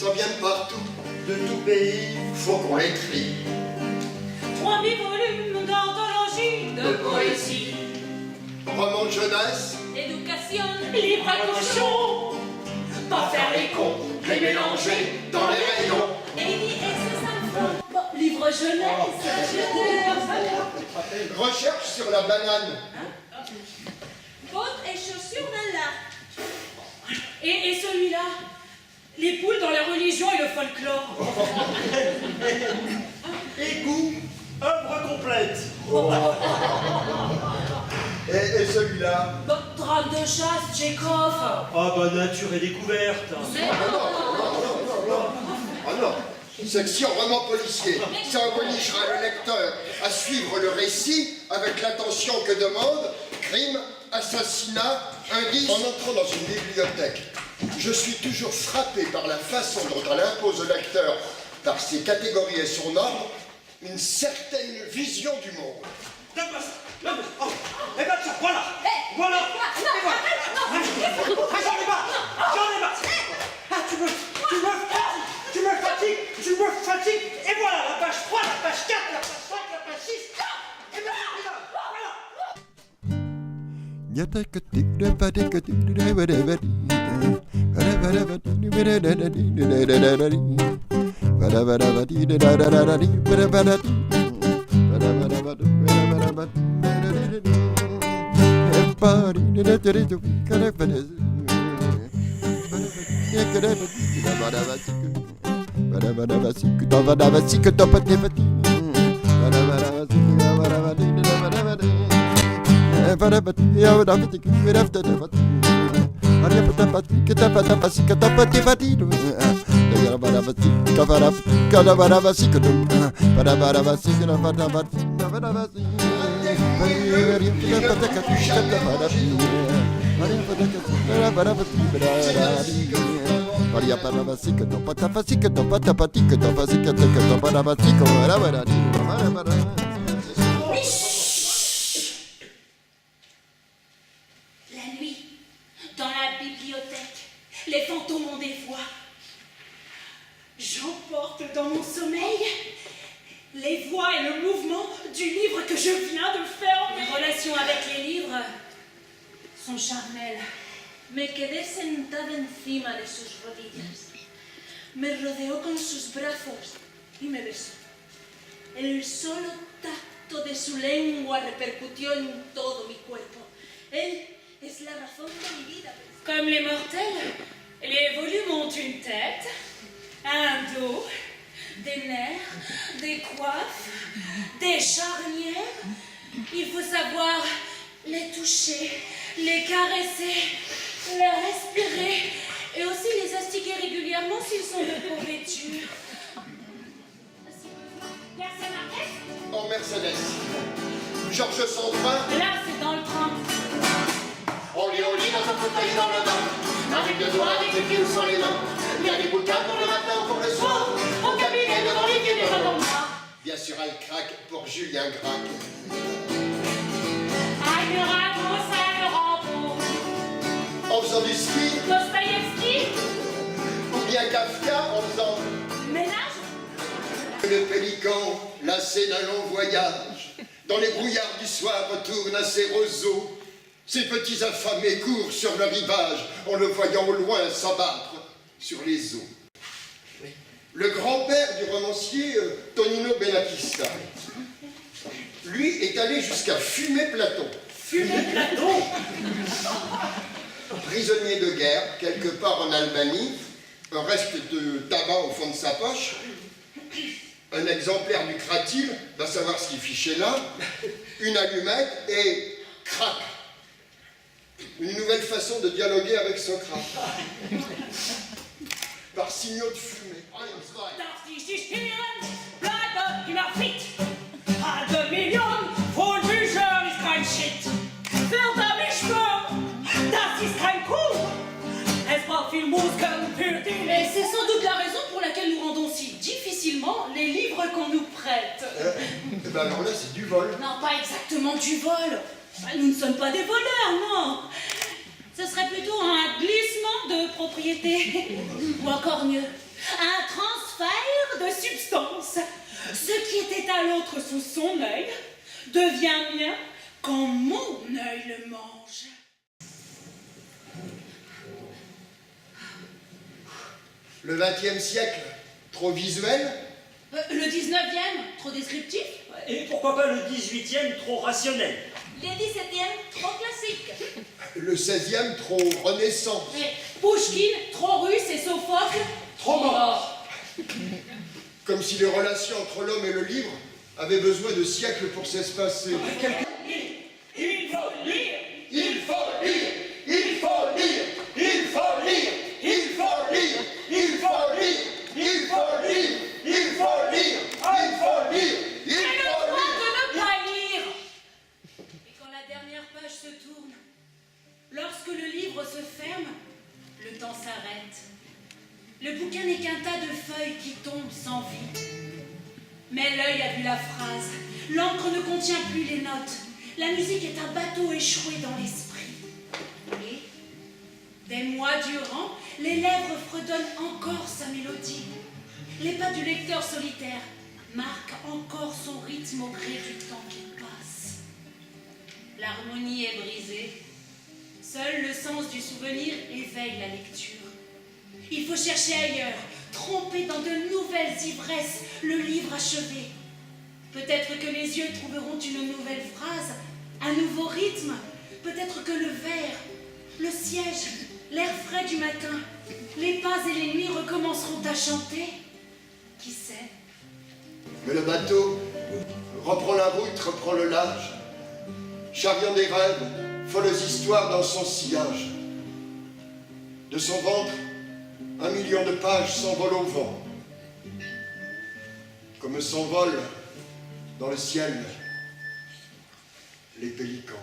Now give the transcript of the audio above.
Ça vient de partout, de tout pays, faut qu'on l'écrit. 3000 volumes d'anthologie, de poésie, Roman de jeunesse, éducation, livre à cochon, pas faire les cons, les mélanger dans les rayons. Bon, livre jeunesse, recherche sur la banane. bottes et chaussures d'Allah. Et celui-là, les poules dans la religion et le folklore. Égout, œuvre complète. Et celui-là? Drame de chasse, Tchekhov. Ah bah nature et découverte. Ah non, section roman policier. Ça obligera le lecteur à suivre le récit avec l'attention que demande crime, assassinat, indice. En entrant dans une bibliothèque, je suis toujours frappé par la façon dont elle impose au lecteur, par ses catégories et son ordre, une certaine vision du monde. Donne-moi ça, donne-moi ça. Oh. Eh ben tiens, voilà. Voilà. Et voilà. Ah, j'en ai marre. J'en ai marre. Ah, tu me fatigues. Et voilà, la page 3, la page 4, la page 5, la page 6. Et ben c'est là. La nuit, dans la bibliothèque, les fantômes ont des voix. J'emporte dans mon sommeil les voix et le mouvement du livre que je viens de faire. Mes relations avec les livres son charnel. Me quedé sentada encima de sus rodillas. Me rodeó con sus brazos y me besó. El solo tacto de su lengua repercutió en todo mi cuerpo. Él es la razón de mi vida. Comme les mortels, les volumes ont une tête, un dos, des nerfs, des coiffes, des charnières. Il faut savoir les toucher, les caresser, les respirer et aussi les astiquer régulièrement s'ils sont de pourriture. En Mercedes. Georges Sandrin. Là, c'est dans le train. On lit au lit dans un fauteuil dans le bain. Avec deux doigts, avec les pieds sans les mains. Il y a des bouquins pour le matin, pour le soir. Au cabinet devant les pieds des wagons noirs. Bien sûr, elle craque pour Julien Gracq. En faisant du ski. Dostoïevski. Ou bien Kafka en faisant Ménage. le pélican, lassé d'un long voyage. Dans les brouillards du soir retourne à ses roseaux. Ces petits affamés courent sur le rivage en le voyant au loin s'abattre sur les eaux. Le grand-père du romancier Tonino Benakista, lui, est allé jusqu'à fumer Platon. Fumer Platon. Prisonnier de guerre, quelque part en Albanie, un reste de tabac au fond de sa poche, un exemplaire du Kratil, va savoir ce qu'il fichait là, une allumette et crac. Une nouvelle façon de dialoguer avec Socrate. Par signaux de fumée. Darf dich die Stirn, bleibe immer fit. Halbe Million von Büchern ist kein Shit. Verdammt, ich schwör, das ist kein Coup. Es braucht viel Muskeln für die. Et c'est sans doute la raison pour laquelle nous rendons si difficilement les livres qu'on nous prête. Ben alors là, c'est du vol. Non, pas exactement du vol. Nous ne sommes pas des voleurs, non. Ce serait plutôt un glissement de propriété. Ou encore mieux, un transfert de substance. Ce qui était à l'autre sous son œil devient mien quand mon œil le mange. Le XXe siècle, trop visuel? Le 19e, trop descriptif? Et pourquoi pas le 18e, trop rationnel? Les 17e, trop classiques. Le XVIe, trop renaissant. Et Pouchkine, trop russe et Sophocle, Trop mort. Comme si les relations entre l'homme et le livre avaient besoin de siècles pour s'espacer. Il faut lire. Il faut lire, il faut lire, il faut lire, il faut lire, il faut lire, il faut lire, il faut lire, il faut lire, il j'ai le faut droit lire. de ne pas lire. Et quand la dernière page se tourne, lorsque le livre se ferme, le temps s'arrête. Le bouquin n'est qu'un tas de feuilles qui tombent sans vie. Mais l'œil a vu la phrase. L'encre ne contient plus les notes. La musique est un bateau échoué dans l'esprit. Et, des mois durant, les lèvres fredonnent encore sa mélodie. Les pas du lecteur solitaire marquent encore son rythme au gré du temps qui passe. L'harmonie est brisée. Seul le sens du souvenir éveille la lecture. Il faut chercher ailleurs, tromper dans de nouvelles ivresses le livre achevé. Peut-être que les yeux trouveront une nouvelle phrase, un nouveau rythme. Peut-être que le verre, le siège, l'air frais du matin, les pas et les nuits recommenceront à chanter. Qui sait? Mais le bateau reprend la route, reprend le large, charriant des rêves, folles histoires dans son sillage. De son ventre, 1 million de pages s'envolent au vent, comme s'envolent dans le ciel les pélicans.